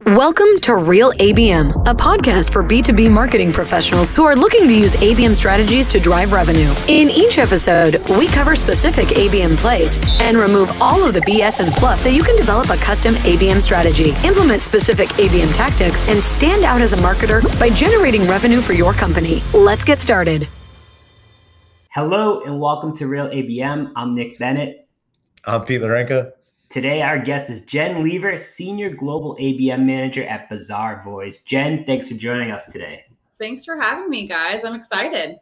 Welcome to Real ABM, a podcast for B2B marketing professionals who are looking to use ABM strategies to drive revenue. In each episode, we cover specific ABM plays and remove all of the BS and fluff so you can develop a custom ABM strategy, implement specific ABM tactics, and stand out as a marketer by generating revenue for your company. Let's get started. Hello and welcome to Real ABM. I'm Nick Bennett. I'm Pete Larenka. Today, our guest is Jen Lever, Senior Global ABM Manager at Bazaarvoice. Jen, thanks for joining us today. Thanks for having me, guys. I'm excited.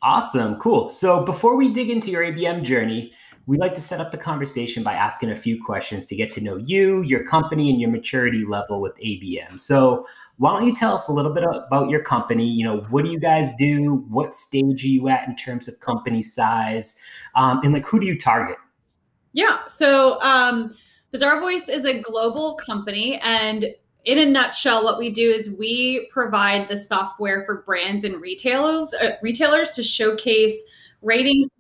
Awesome. Cool. So before we dig into your ABM journey, we like to set up the conversation by asking a few questions to get to know you, your company, and your maturity level with ABM. So why don't you tell us a little bit about your company? What do you guys do? What stage are you at in terms of company size? And who do you target? Yeah. So Bazaarvoice is a global company. And in a nutshell, what we do is we provide the software for brands and retailers to showcase ratings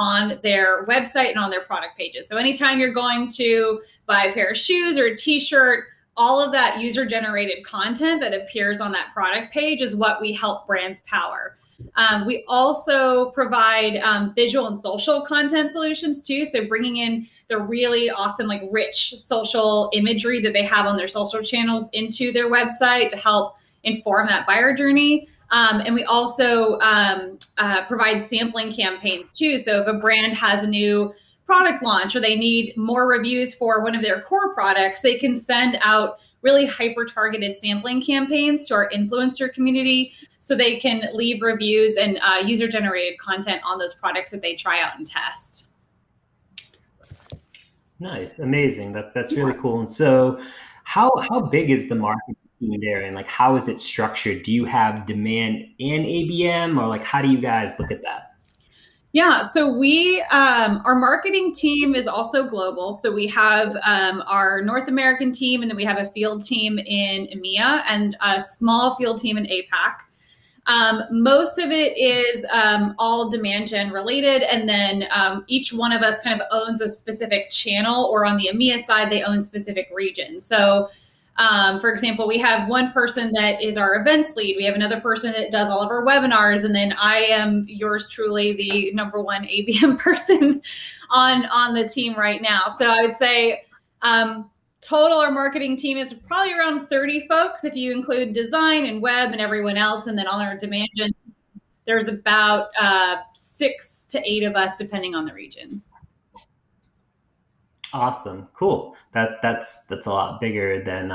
on their website and on their product pages. So anytime you're going to buy a pair of shoes or a t-shirt, all of that user-generated content that appears on that product page is what we help brands power. We also provide visual and social content solutions too. So bringing in the really awesome, rich social imagery that they have on their social channels into their website to help inform that buyer journey. And we also provide sampling campaigns too. So if a brand has a new product launch or they need more reviews for one of their core products, they can send out really hyper-targeted sampling campaigns to our influencer community so they can leave reviews and user-generated content on those products that they try out and test. Nice. Amazing. That's really cool. And so how big is the marketing team there, and how is it structured? Do you have demand and ABM, or how do you guys look at that? Yeah, so we, our marketing team is also global. So we have our North American team, and then we have a field team in EMEA and a small field team in APAC. Most of it is all demand gen related. And then each one of us kind of owns a specific channel, or on the EMEA side, they own specific regions. So for example, we have one person that is our events lead. We have another person that does all of our webinars. And then I am yours truly, the number one ABM person on the team right now. So I would say total our marketing team is probably around 30 folks if you include design and web and everyone else. And then on our demand gen, there's about 6 to 8 of us, depending on the region. Awesome. Cool. That's a lot bigger than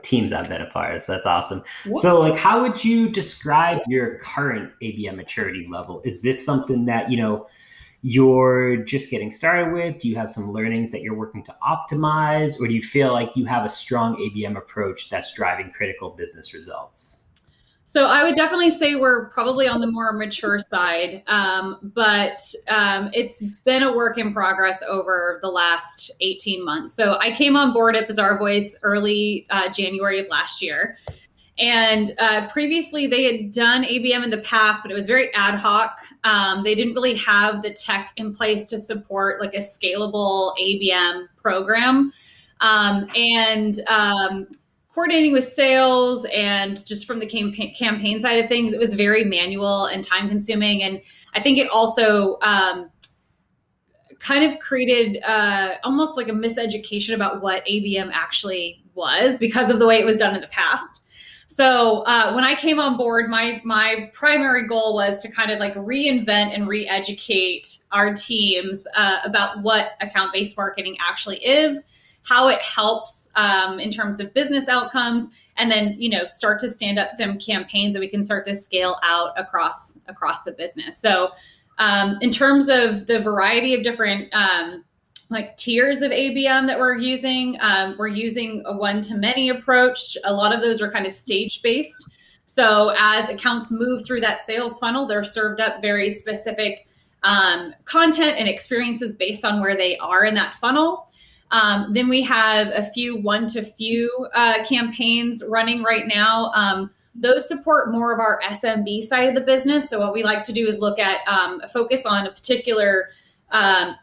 teams I've been a part of. So that's awesome. What? So how would you describe your current ABM maturity level? Is this something that, you're just getting started with? Do you have some learnings that you're working to optimize? Or do you feel like you have a strong ABM approach that's driving critical business results? So I would definitely say we're probably on the more mature side, but it's been a work in progress over the last 18 months. So I came on board at Bazaarvoice early January of last year. And previously they had done ABM in the past, but it was very ad hoc. They didn't really have the tech in place to support a scalable ABM program. Coordinating with sales and just from the campaign side of things, it was very manual and time consuming. And I think it also kind of created almost like a miseducation about what ABM actually was because of the way it was done in the past. So when I came on board, my primary goal was to kind of reinvent and re-educate our teams about what account-based marketing actually is, how it helps in terms of business outcomes, and then, start to stand up some campaigns that we can start to scale out across the business. So in terms of the variety of different tiers of ABM that we're using a one-to-many approach. A lot of those are kind of stage-based. So as accounts move through that sales funnel, they're served up very specific content and experiences based on where they are in that funnel. Then we have a few one-to-few campaigns running right now. Those support more of our SMB side of the business. So what we like to do is look at focus on a particular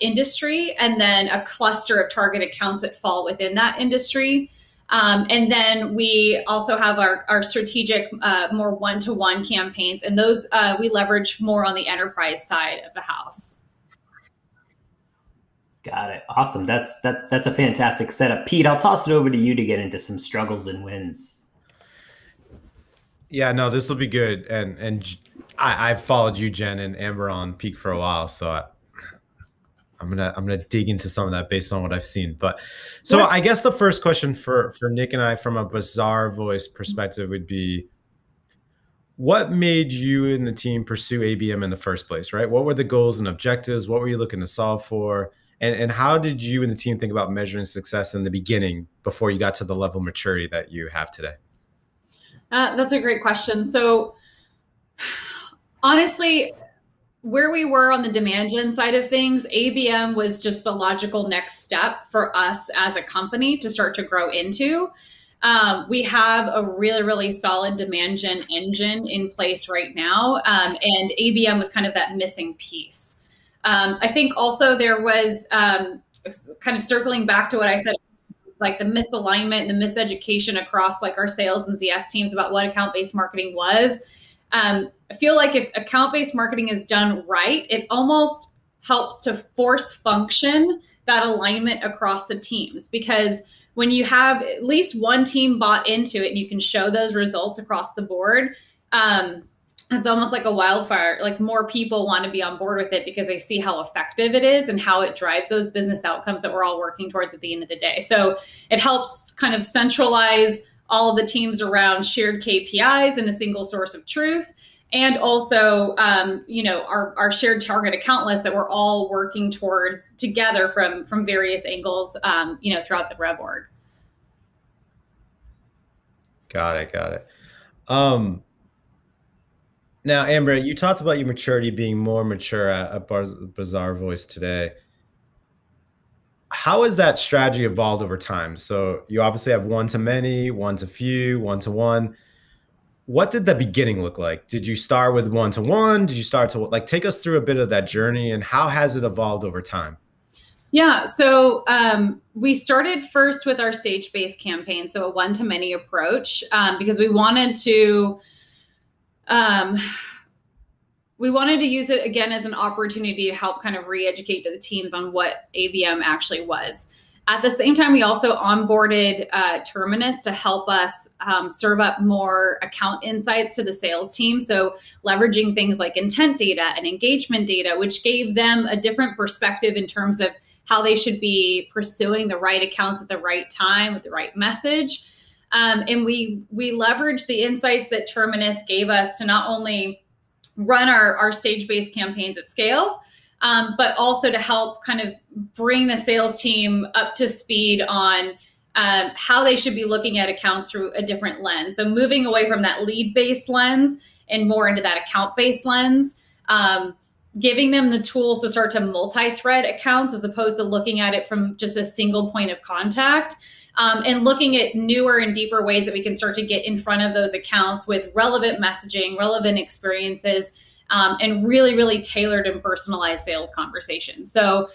industry and then a cluster of target accounts that fall within that industry. And then we also have our strategic, more one-to-one campaigns, and those we leverage more on the enterprise side of the house. Got it. Awesome. That's a fantastic setup. Pete, I'll toss it over to you to get into some struggles and wins. Yeah, no, this will be good. And I've followed you, Jen, and Amber on Peak for a while, so I'm gonna dig into some of that based on what I've seen. But so yeah. I guess the first question for Nick and I from a Bazaarvoice perspective would be, what made you and the team pursue ABM in the first place, right? What were the goals and objectives? What were you looking to solve for? And how did you and the team think about measuring success in the beginning before you got to the level of maturity that you have today? That's a great question. So honestly, where we were on the demand gen side of things, ABM was just the logical next step for us as a company to start to grow into. We have a really, really solid demand gen engine in place right now. And ABM was kind of that missing piece. I think also there was kind of circling back to what I said, like the misalignment and the miseducation across like our sales and ZS teams about what account-based marketing was. I feel like if account-based marketing is done right, it almost helps to force function that alignment across the teams, because when you have at least one team bought into it and you can show those results across the board, it's almost like a wildfire. Like more people want to be on board with it because they see how effective it is and how it drives those business outcomes that we're all working towards at the end of the day. So it helps kind of centralize all of the teams around shared KPIs and a single source of truth. And also, our shared target account list that we're all working towards together from various angles, throughout the Rev org. Got it. Now, Amber, you talked about your maturity being more mature at Bazaarvoice today. How has that strategy evolved over time? So you obviously have one-to-many, one-to-few, one-to-one. What did the beginning look like? Did you start with one-to-one? Did you start to take us through a bit of that journey, and how has it evolved over time? Yeah, so we started first with our stage-based campaign, so a one-to-many approach, because we wanted to use it again as an opportunity to help kind of re-educate the teams on what ABM actually was. At the same time, we also onboarded Terminus to help us serve up more account insights to the sales team. So leveraging things like intent data and engagement data, which gave them a different perspective in terms of how they should be pursuing the right accounts at the right time with the right message. And we leveraged the insights that Terminus gave us to not only run our stage-based campaigns at scale, but also to help kind of bring the sales team up to speed on how they should be looking at accounts through a different lens. So moving away from that lead-based lens and more into that account-based lens, giving them the tools to start to multi-thread accounts as opposed to looking at it from just a single point of contact, and looking at newer and deeper ways that we can start to get in front of those accounts with relevant messaging, relevant experiences, and really, really tailored and personalized sales conversations. So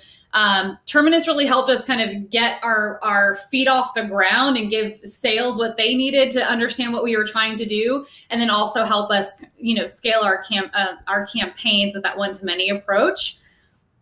Terminus really helped us kind of get our feet off the ground and give sales what they needed to understand what we were trying to do, and then also help us, scale our campaigns with that one-to-many approach.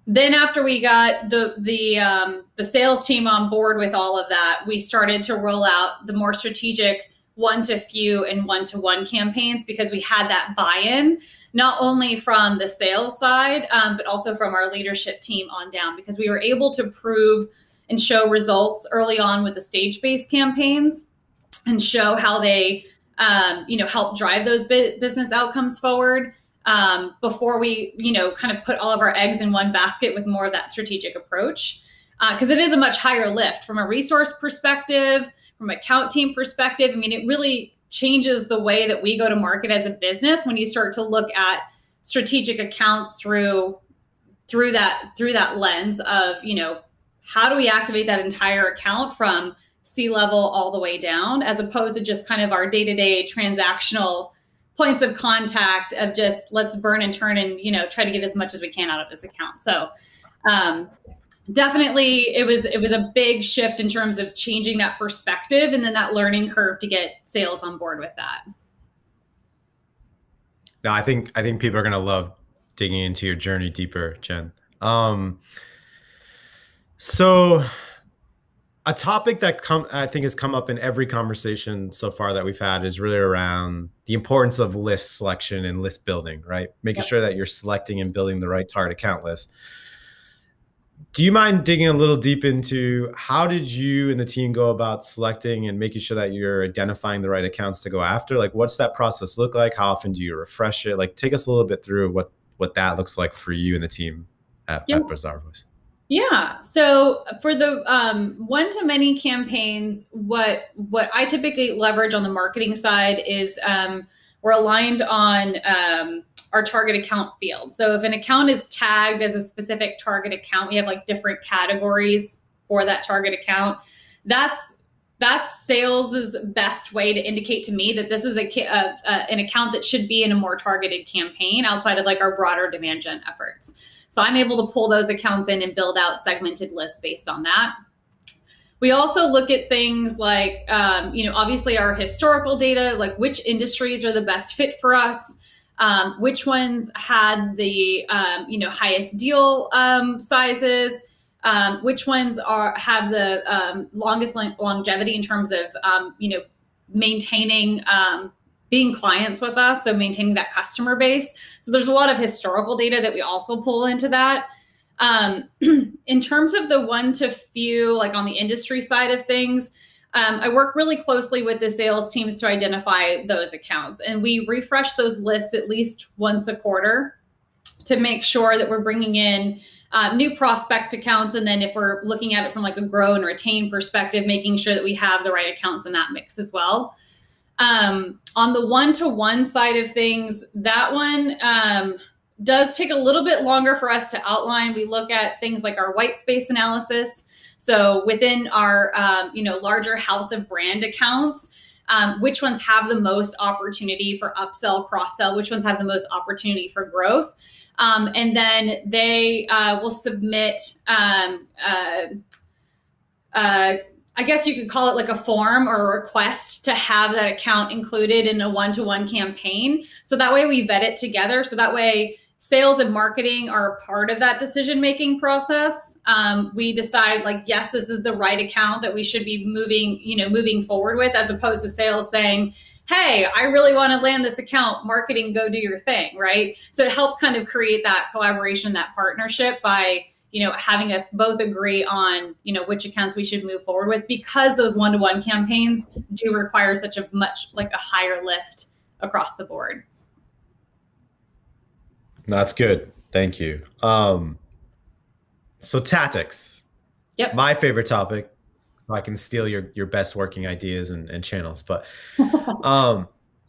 Then after we got the sales team on board with all of that, we started to roll out the more strategic one-to-few and one-to-one campaigns, because we had that buy-in, not only from the sales side, but also from our leadership team on down, because we were able to prove and show results early on with the stage-based campaigns and show how they, help drive those business outcomes forward, before we, kind of put all of our eggs in one basket with more of that strategic approach. Because it is a much higher lift from a resource perspective, from an account team perspective. I mean, it really changes the way that we go to market as a business when you start to look at strategic accounts through that lens of, how do we activate that entire account from C-level all the way down, as opposed to just kind of our day-to-day transactional points of contact of just let's burn and turn and, try to get as much as we can out of this account. So definitely it was a big shift in terms of changing that perspective and then that learning curve to get sales on board with that. No, I think people are going to love digging into your journey deeper, Jen. So a topic that I think has come up in every conversation so far that we've had is really around the importance of list selection and list building, right? Making sure that you're selecting and building the right target account list. Do you mind digging a little deep into how did you and the team go about selecting and making sure that you're identifying the right accounts to go after? Like, what's that process look like? How often do you refresh it? Like, take us a little bit through what that looks like for you and the team at Bazaarvoice. Yeah. So for the one-to-many campaigns, what I typically leverage on the marketing side is we're aligned on our target account field. So if an account is tagged as a specific target account, we have like different categories for that target account. That's sales' best way to indicate to me that this is an account that should be in a more targeted campaign outside of like our broader demand gen efforts. So I'm able to pull those accounts in and build out segmented lists based on that. We also look at things like, obviously our historical data, like which industries are the best fit for us, which ones had the, highest deal sizes, which ones have the longest longevity in terms of, maintaining being clients with us, so maintaining that customer base. So there's a lot of historical data that we also pull into that. In terms of the one to few, like on the industry side of things, I work really closely with the sales teams to identify those accounts. And we refresh those lists at least once a quarter to make sure that we're bringing in new prospect accounts. And then if we're looking at it from like a grow and retain perspective, making sure that we have the right accounts in that mix as well. On the one-to-one side of things, that one does take a little bit longer for us to outline. We look at things like our white space analysis. So within our, larger house of brand accounts, which ones have the most opportunity for upsell, cross-sell, which ones have the most opportunity for growth. And then they will submit, I guess you could call it like a form or a request to have that account included in a one-to-one campaign. So that way we vet it together. So that way sales and marketing are a part of that decision-making process. We decide like, yes, this is the right account that we should be moving forward with, as opposed to sales saying, hey, I really want to land this account, marketing, go do your thing, right? So it helps kind of create that collaboration, that partnership by having us both agree on, which accounts we should move forward with, because those one-to-one campaigns do require such a much like a higher lift across the board. That's good. Thank you. So tactics. Yep. My favorite topic. So I can steal your best working ideas and channels. But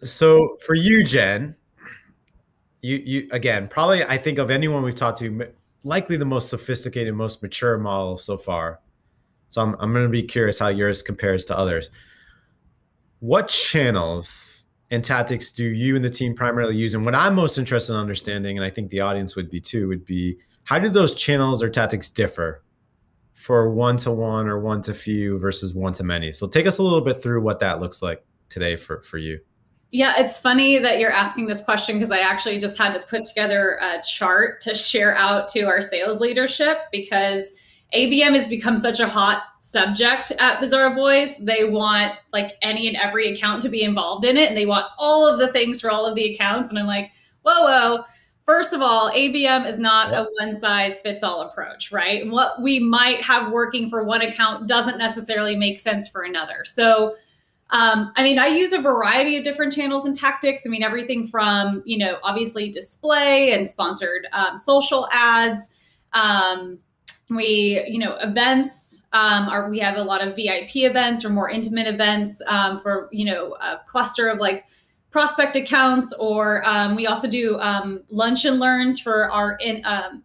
so for you, Jen, you again, probably I think of anyone we've talked to, likely the most sophisticated, most mature model so far. So I'm going to be curious how yours compares to others. What channels and tactics do you and the team primarily use? And what I'm most interested in understanding, and I think the audience would be too, would be how do those channels or tactics differ for one-to-one or one-to-few versus one-to-many? So take us a little bit through what that looks like today for you. Yeah, it's funny that you're asking this question because I actually just had to put together a chart to share out to our sales leadership, because ABM has become such a hot subject at Bazaarvoice. They want like any and every account to be involved in it, and they want all of the things for all of the accounts. And I'm like, whoa. First of all, ABM is not a one-size-fits-all approach, right? And what we might have working for one account doesn't necessarily make sense for another. So I use a variety of different channels and tactics. Everything from, obviously display and sponsored social ads. Events, we have a lot of VIP events or more intimate events for, a cluster of like prospect accounts, or we also do lunch and learns for our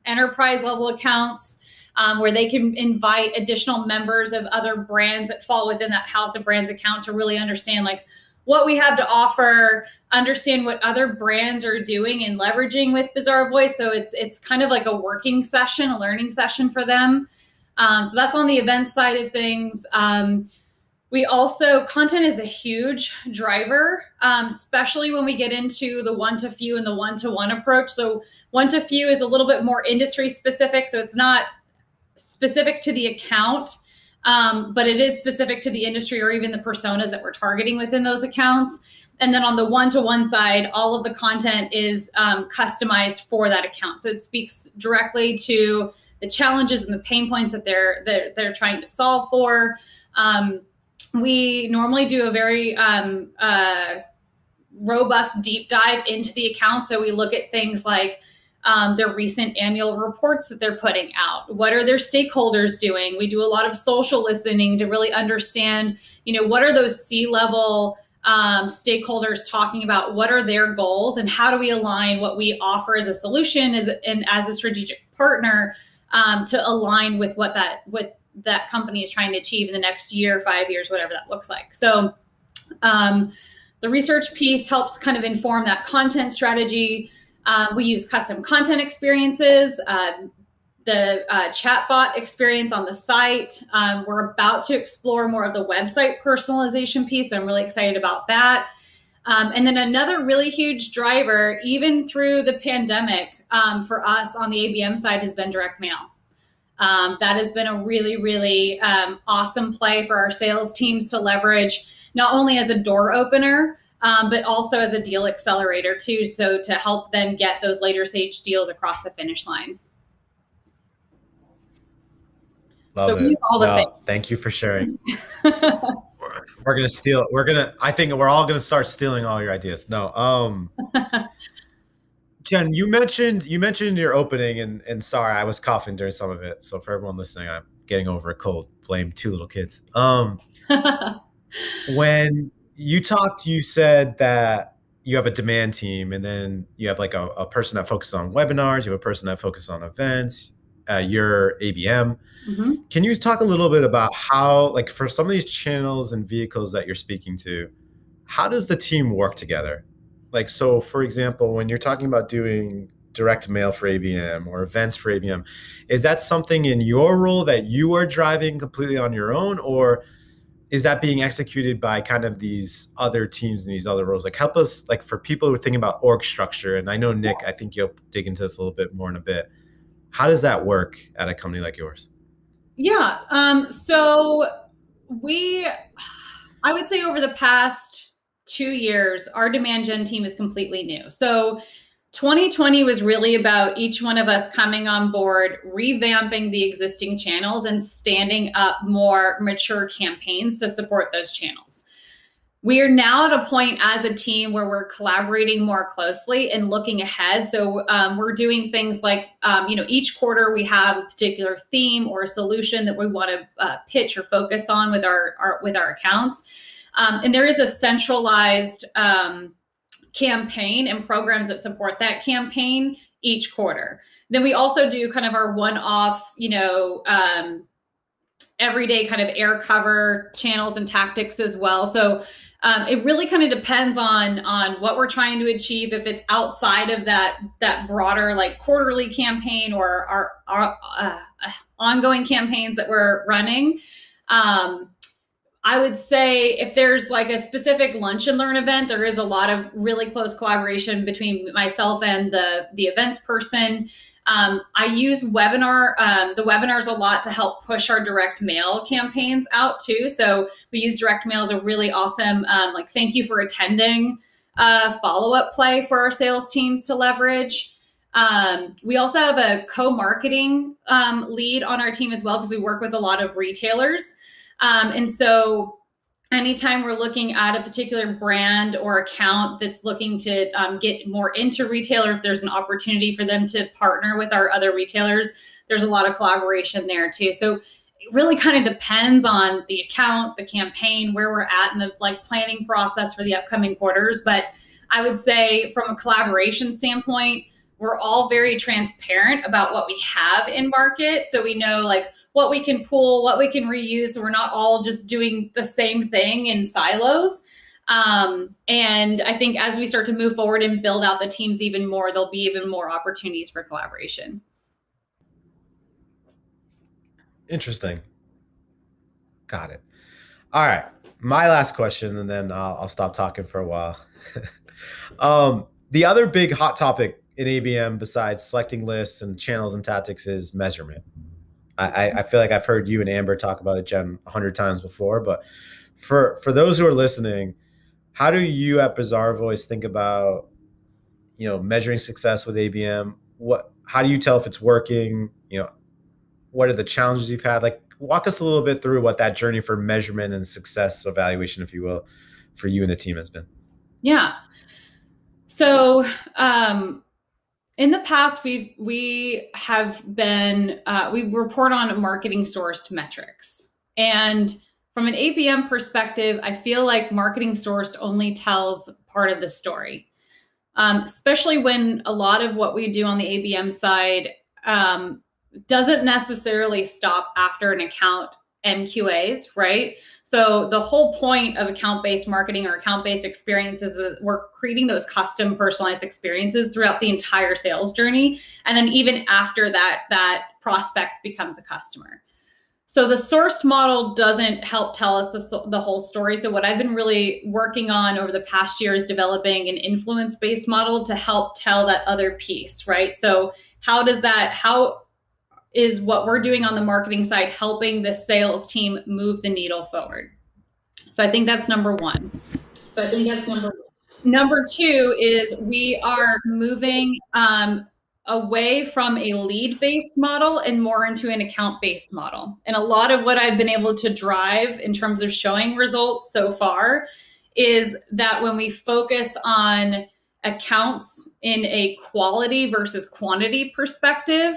enterprise level accounts. Where they can invite additional members of other brands that fall within that house of brands account to really understand like what we have to offer, understand what other brands are doing and leveraging with Bazaarvoice. So it's kind of like a working session, a learning session for them. So that's on the event side of things. We also, content is a huge driver, especially when we get into the one-to-few and the one-to-one approach. So one-to-few is a little bit more industry specific. So it's not specific to the account, but it is specific to the industry or even the personas that we're targeting within those accounts. And then on the one-to-one side, all of the content is customized for that account. So it speaks directly to the challenges and the pain points that they're trying to solve for. We normally do a very robust deep dive into the account. So we look at things like their recent annual reports that they're putting out. What are their stakeholders doing? We do a lot of social listening to really understand, what are those C-level stakeholders talking about? What are their goals, and how do we align what we offer as a solution as a strategic partner to align with what that company is trying to achieve in the next year, 5 years, whatever that looks like. So the research piece helps kind of inform that content strategy. We use custom content experiences, the chatbot experience on the site. We're about to explore more of the website personalization piece. So I'm really excited about that. And then another really huge driver, even through the pandemic, for us on the ABM side has been direct mail. That has been a really, really awesome play for our sales teams to leverage, not only as a door opener, but also as a deal accelerator too. So to help them get those later stage deals across the finish line. Love it. Thank you for sharing. I think we're all going to start stealing all your ideas. No. Jen, you mentioned your opening, and sorry, I was coughing during some of it. So for everyone listening, I'm getting over a cold. Blame two little kids. When you talked, you said that you have a demand team, and then you have like a person that focuses on webinars. You have a person that focuses on events. Your ABM. Mm-hmm. Can you talk a little bit about how, like, for some of these channels and vehicles that you're speaking to, how does the team work together? Like, so for example, when you're talking about doing direct mail for ABM or events for ABM, is that something in your role that you are driving completely on your own, or is that being executed by kind of these other teams and these other roles? Like, help us, like, for people who are thinking about org structure, and I know, Nick, I think you'll dig into this a little bit more in a bit. How does that work at a company like yours? Yeah. So I would say over the past 2 years, our demand gen team is completely new. So 2020 was really about each one of us coming on board, revamping the existing channels and standing up more mature campaigns to support those channels. We are now at a point as a team where we're collaborating more closely and looking ahead. So we're doing things like, each quarter we have a particular theme or a solution that we want to pitch or focus on with our accounts. And there is a centralized campaign and programs that support that campaign each quarter. Then we also do kind of our one-off, everyday kind of air cover channels and tactics as well. So it really kind of depends on what we're trying to achieve. If it's outside of that broader like quarterly campaign or our ongoing campaigns that we're running, I would say if there's like a specific lunch and learn event, there is a lot of really close collaboration between myself and the events person. I use the webinars a lot to help push our direct mail campaigns out too. So we use direct mail as a really awesome, thank you for attending follow-up play for our sales teams to leverage. We also have a co-marketing lead on our team as well, because we work with a lot of retailers. And so anytime we're looking at a particular brand or account that's looking to get more into retailer, if there's an opportunity for them to partner with our other retailers, there's a lot of collaboration there too. So it really kind of depends on the account, the campaign, where we're at in the planning process for the upcoming quarters. But I would say from a collaboration standpoint, we're all very transparent about what we have in market. So we know what we can pull, what we can reuse. So we're not all just doing the same thing in silos. And I think as we start to move forward and build out the teams even more, there'll be even more opportunities for collaboration. Interesting. Got it. All right. My last question, and then I'll stop talking for a while. The other big hot topic in ABM besides selecting lists and channels and tactics is measurement. I feel like I've heard you and Amber talk about it, Jen, 100 times before, but for those who are listening, how do you at Bazaarvoice think about, measuring success with ABM? How do you tell if it's working? What are the challenges you've had? Like, walk us a little bit through what that journey for measurement and success evaluation, if you will, for you and the team has been. Yeah. So, in the past, we report on marketing sourced metrics. And from an ABM perspective, I feel like marketing sourced only tells part of the story, especially when a lot of what we do on the ABM side doesn't necessarily stop after an account MQAs, right? So the whole point of account-based marketing or account-based experiences is that we're creating those custom personalized experiences throughout the entire sales journey. And then even after that prospect becomes a customer. So the sourced model doesn't help tell us the whole story. So what I've been really working on over the past year is developing an influence-based model to help tell that other piece, right? So how is what we're doing on the marketing side helping the sales team move the needle forward? So I think that's number one. Number two is we are moving away from a lead-based model and more into an account-based model. And a lot of what I've been able to drive in terms of showing results so far is that when we focus on accounts in a quality versus quantity perspective,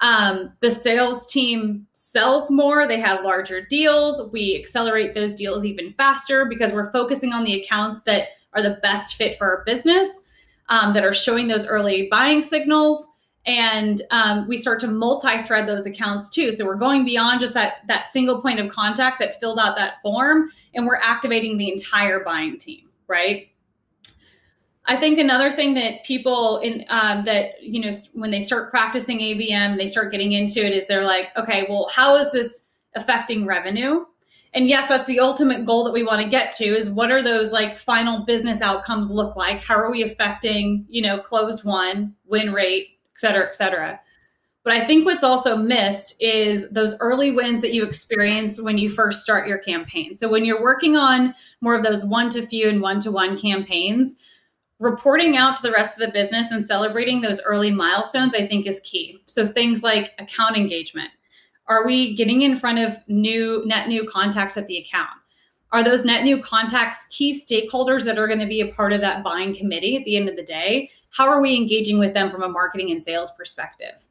the sales team sells more, they have larger deals, we accelerate those deals even faster because we're focusing on the accounts that are the best fit for our business, that are showing those early buying signals. And we start to multi-thread those accounts too. So we're going beyond just that single point of contact that filled out that form, and we're activating the entire buying team, right? I think another thing that people when they start practicing ABM, they start getting into it is they're like, okay, well, how is this affecting revenue? And yes, that's the ultimate goal that we want to get to is what are those like final business outcomes look like? How are we affecting, closed won, win rate, et cetera, et cetera. But I think what's also missed is those early wins that you experience when you first start your campaign. So when you're working on more of those one-to-few and one-to-one campaigns, reporting out to the rest of the business and celebrating those early milestones, I think is key. So things like account engagement. Are we getting in front of net new contacts at the account? Are those net new contacts key stakeholders that are going to be a part of that buying committee at the end of the day? How are we engaging with them from a marketing and sales perspective?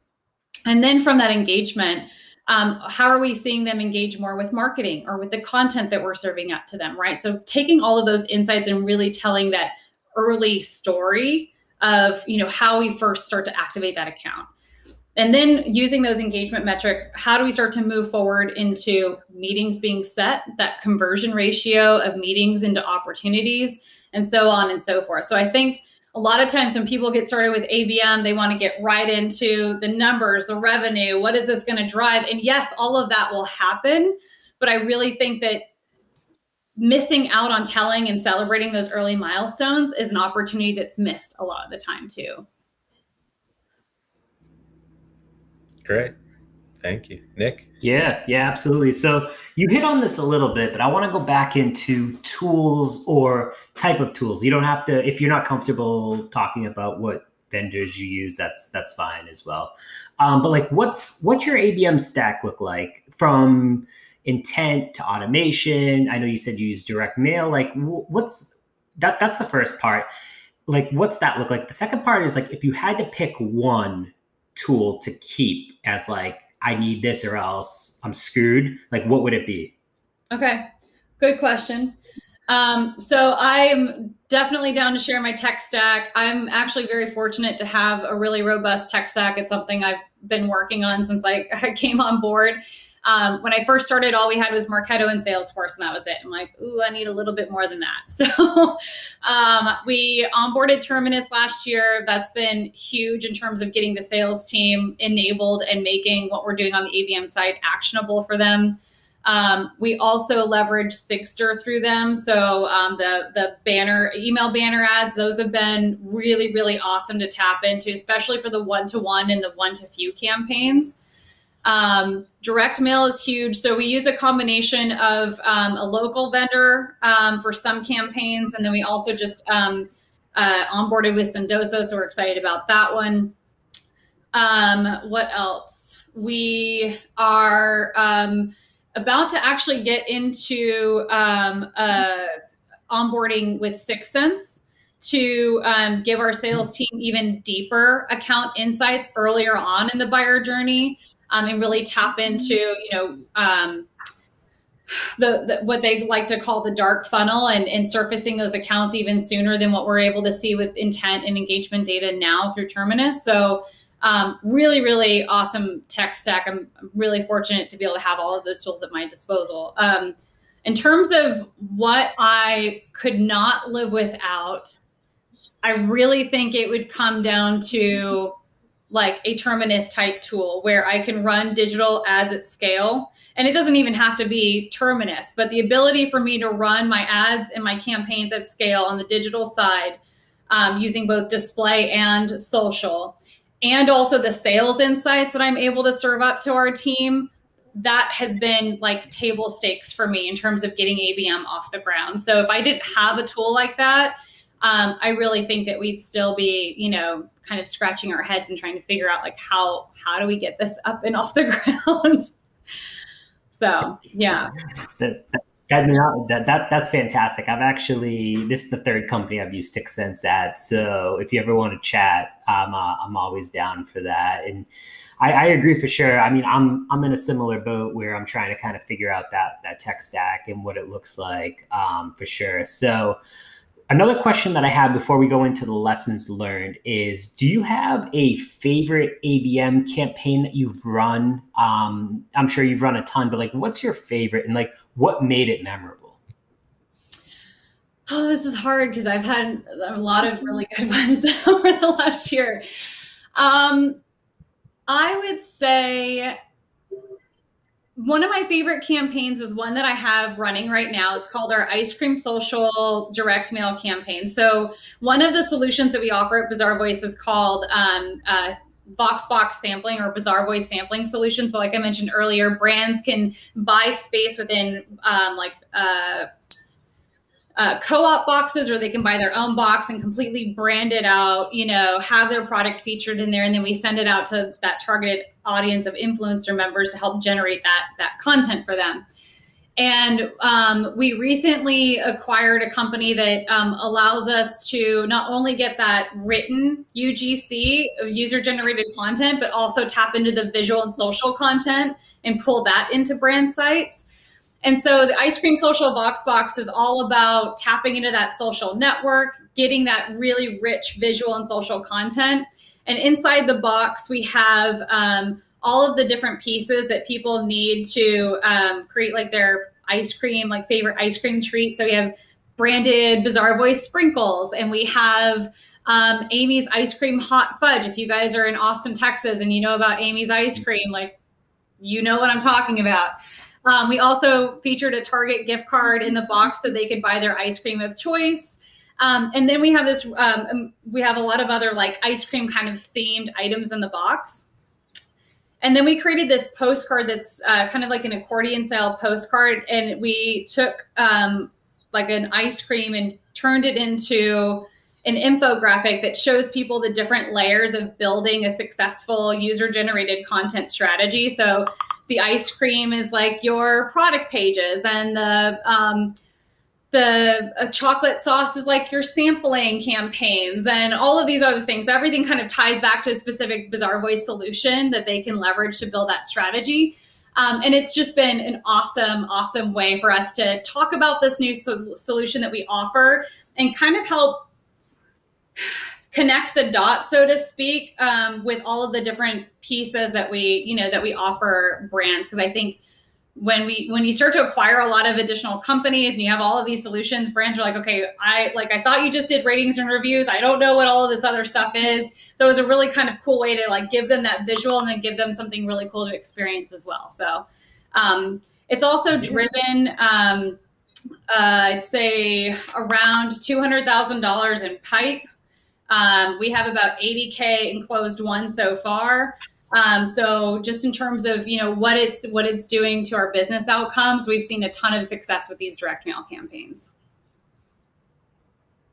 And then from that engagement, how are we seeing them engage more with marketing or with the content that we're serving up to them, right? So taking all of those insights and really telling that early story of how we first start to activate that account. And then using those engagement metrics, how do we start to move forward into meetings being set, that conversion ratio of meetings into opportunities, and so on and so forth. So I think a lot of times when people get started with ABM, they want to get right into the numbers, the revenue, what is this going to drive? And yes, all of that will happen. But I really think that missing out on telling and celebrating those early milestones is an opportunity that's missed a lot of the time too. Great. Thank you. Nick? Yeah, absolutely. So you hit on this a little bit, but I want to go back into tools or type of tools. You don't have to, if you're not comfortable talking about what vendors you use, that's fine as well. But like what's your ABM stack look like from intent to automation? I know you said you use direct mail. Like that's the first part. Like, what's that look like? The second part is like, if you had to pick one tool to keep as like, I need this or else I'm screwed, like what would it be? Okay, good question. So I'm definitely down to share my tech stack. I'm actually very fortunate to have a really robust tech stack. It's something I've been working on since I came on board. When I first started, all we had was Marketo and Salesforce, and that was it. I'm like, ooh, I need a little bit more than that. So we onboarded Terminus last year. That's been huge in terms of getting the sales team enabled and making what we're doing on the ABM side actionable for them. We also leverage Sigster through them. So the email banner ads, those have been really, really awesome to tap into, especially for the one-to-one and the one-to-few campaigns. Direct mail is huge. So we use a combination of a local vendor for some campaigns. And then we also just onboarded with Sendoso. So we're excited about that one. What else? We are about to actually get into onboarding with 6 Sense to give our sales team even deeper account insights earlier on in the buyer journey. And really tap into, what they like to call the dark funnel and surfacing those accounts even sooner than what we're able to see with intent and engagement data now through Terminus. So really, really awesome tech stack. I'm really fortunate to be able to have all of those tools at my disposal. In terms of what I could not live without, I really think it would come down to like a Terminus type tool where I can run digital ads at scale. And it doesn't even have to be Terminus, but the ability for me to run my ads and my campaigns at scale on the digital side using both display and social, and also the sales insights that I'm able to serve up to our team, that has been like table stakes for me in terms of getting ABM off the ground. So if I didn't have a tool like that, I really think that we'd still be, kind of scratching our heads and trying to figure out like how do we get this up and off the ground. So yeah, that's fantastic. This is the third company I've used 6 Sense at. So if you ever want to chat, I'm always down for that. And I agree for sure. I mean, I'm in a similar boat where I'm trying to kind of figure out that tech stack and what it looks like for sure. So another question that I have before we go into the lessons learned is, do you have a favorite ABM campaign that you've run? I'm sure you've run a ton, but like, what's your favorite and like what made it memorable? Oh, this is hard because I've had a lot of really good ones over the last year. I would say one of my favorite campaigns is one that I have running right now. It's called our Ice Cream Social Direct Mail campaign. So one of the solutions that we offer at Bazaarvoice is called Voxbox sampling or Bazaarvoice sampling solution. So like I mentioned earlier, brands can buy space within co-op boxes, or they can buy their own box and completely brand it out, have their product featured in there. And then we send it out to that targeted audience of influencer members to help generate that content for them. And we recently acquired a company that allows us to not only get that written UGC, user-generated content, but also tap into the visual and social content and pull that into brand sites. And so the Ice Cream Social Voxbox is all about tapping into that social network, getting that really rich visual and social content. And inside the box, we have all of the different pieces that people need to create like their ice cream, like favorite ice cream treat. So we have branded Bazaarvoice sprinkles, and we have Amy's Ice Cream Hot Fudge. If you guys are in Austin, Texas, and you know about Amy's Ice Cream, like, you know what I'm talking about. We also featured a Target gift card in the box so they could buy their ice cream of choice. And then we have we have a lot of other like ice cream kind of themed items in the box. And then we created this postcard that's kind of like an accordion style postcard. And we took like an ice cream and turned it into an infographic that shows people the different layers of building a successful user-generated content strategy. So the ice cream is like your product pages, and the chocolate sauce is like your sampling campaigns, and all of these other things. So everything kind of ties back to a specific Bazaarvoice solution that they can leverage to build that strategy. And it's just been an awesome, awesome way for us to talk about this new solution that we offer and kind of help connect the dots, so to speak, with all of the different pieces that we offer brands. Because I think when you start to acquire a lot of additional companies and you have all of these solutions, brands are like, okay, I thought you just did ratings and reviews. I don't know what all of this other stuff is. So it was a really kind of cool way to like give them that visual and then give them something really cool to experience as well. So it's also driven, I'd say around $200,000 in pipe. We have about 80K in closed won so far. So just in terms of, what it's doing to our business outcomes, we've seen a ton of success with these direct mail campaigns.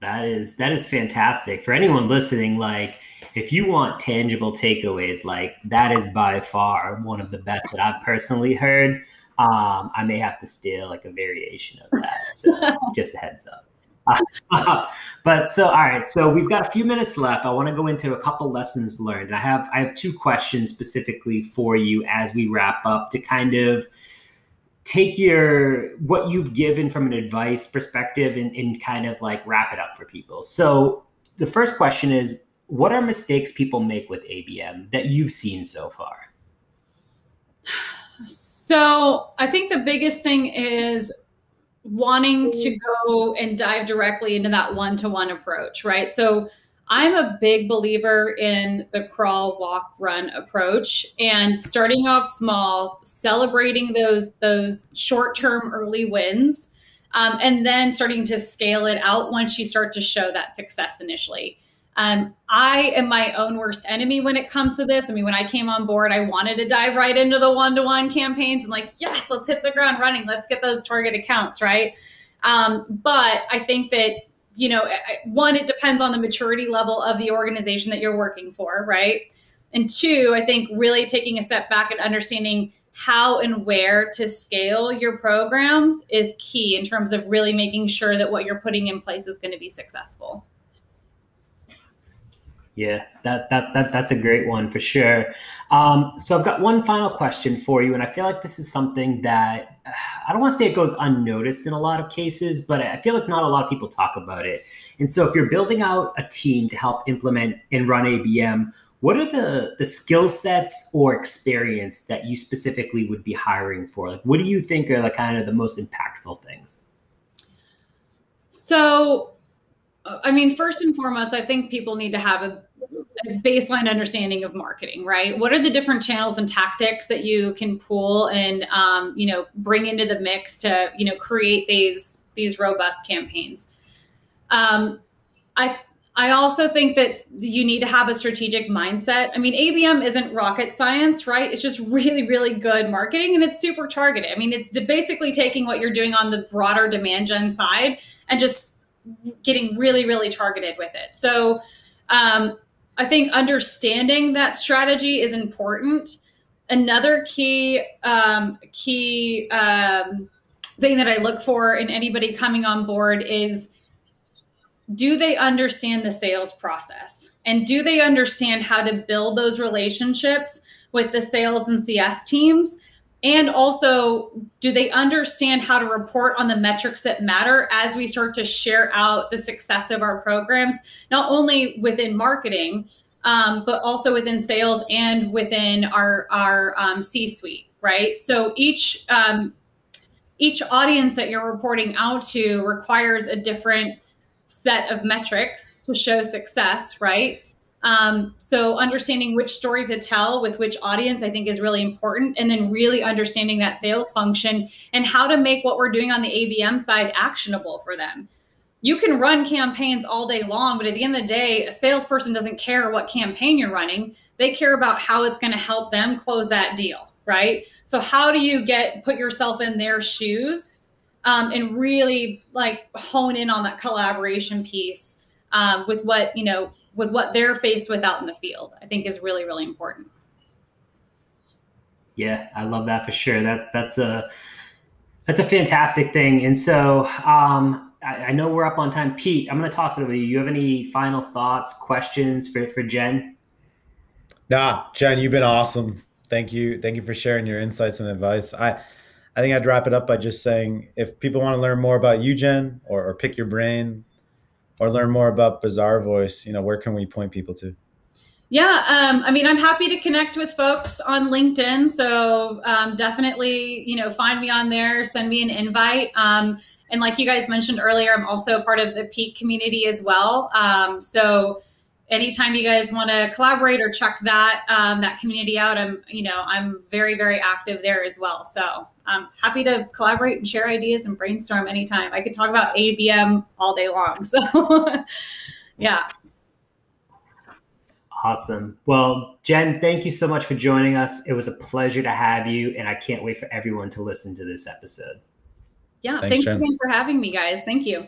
That is fantastic. For anyone listening, like if you want tangible takeaways, like that is by far one of the best that I've personally heard. I may have to steal like a variation of that. So just a heads up. But so, all right, so we've got a few minutes left. I want to go into a couple lessons learned. And I have two questions specifically for you as we wrap up to kind of take what you've given from an advice perspective and kind of like wrap it up for people. So the first question is, what are mistakes people make with ABM that you've seen so far? So I think the biggest thing is wanting to go and dive directly into that one-to-one approach, right? So I'm a big believer in the crawl, walk, run approach, and starting off small, celebrating those short-term early wins, and then starting to scale it out once you start to show that success initially. I am my own worst enemy when it comes to this. I mean, when I came on board, I wanted to dive right into the one-to-one campaigns and like, yes, let's hit the ground running. Let's get those target accounts, right? But I think that, one, it depends on the maturity level of the organization that you're working for, right? And two, I think really taking a step back and understanding how and where to scale your programs is key in terms of really making sure that what you're putting in place is going to be successful. Yeah, that's a great one for sure. So I've got one final question for you, and I feel like this is something that I don't want to say it goes unnoticed in a lot of cases, but I feel like not a lot of people talk about it. And so if you're building out a team to help implement and run ABM, what are the skill sets or experience that you specifically would be hiring for? Like, what do you think are kind of the most impactful things? So, I mean, first and foremost, I think people need to have a baseline understanding of marketing, right? What are the different channels and tactics that you can pull and, bring into the mix to, create these robust campaigns? I also think that you need to have a strategic mindset. I mean, ABM isn't rocket science, right? It's just really, really good marketing, and it's super targeted. I mean, it's basically taking what you're doing on the broader demand gen side and just getting really, really targeted with it. So I think understanding that strategy is important. Another key thing that I look for in anybody coming on board is, do they understand the sales process? And do they understand how to build those relationships with the sales and CS teams? And also, do they understand how to report on the metrics that matter as we start to share out the success of our programs, not only within marketing, but also within sales and within our C-suite, right? So each audience that you're reporting out to requires a different set of metrics to show success, right? So understanding which story to tell with which audience, I think, is really important. And then really understanding that sales function and how to make what we're doing on the ABM side actionable for them. You can run campaigns all day long, but at the end of the day, a salesperson doesn't care what campaign you're running. They care about how it's going to help them close that deal, right? So how do you put yourself in their shoes and really like hone in on that collaboration piece with what they're faced with out in the field, I think is really, really important. Yeah, I love that for sure. That's a fantastic thing. And so I know we're up on time. Pete, I'm going to toss it over to you. You have any final thoughts, questions for Jen? Nah, Jen, you've been awesome. Thank you. Thank you for sharing your insights and advice. I think I'd wrap it up by just saying, if people want to learn more about you, Jen, or pick your brain, or learn more about Bazaarvoice, where can we point people to? Yeah, I mean, I'm happy to connect with folks on LinkedIn. So definitely, find me on there, send me an invite. And like you guys mentioned earlier, I'm also part of the Peak community as well. So anytime you guys want to collaborate or check that community out, I'm very, very active there as well. So I'm happy to collaborate and share ideas and brainstorm anytime. I could talk about ABM all day long. So yeah. Awesome. Well, Jen, thank you so much for joining us. It was a pleasure to have you, and I can't wait for everyone to listen to this episode. Yeah, thanks again for having me, guys. Thank you.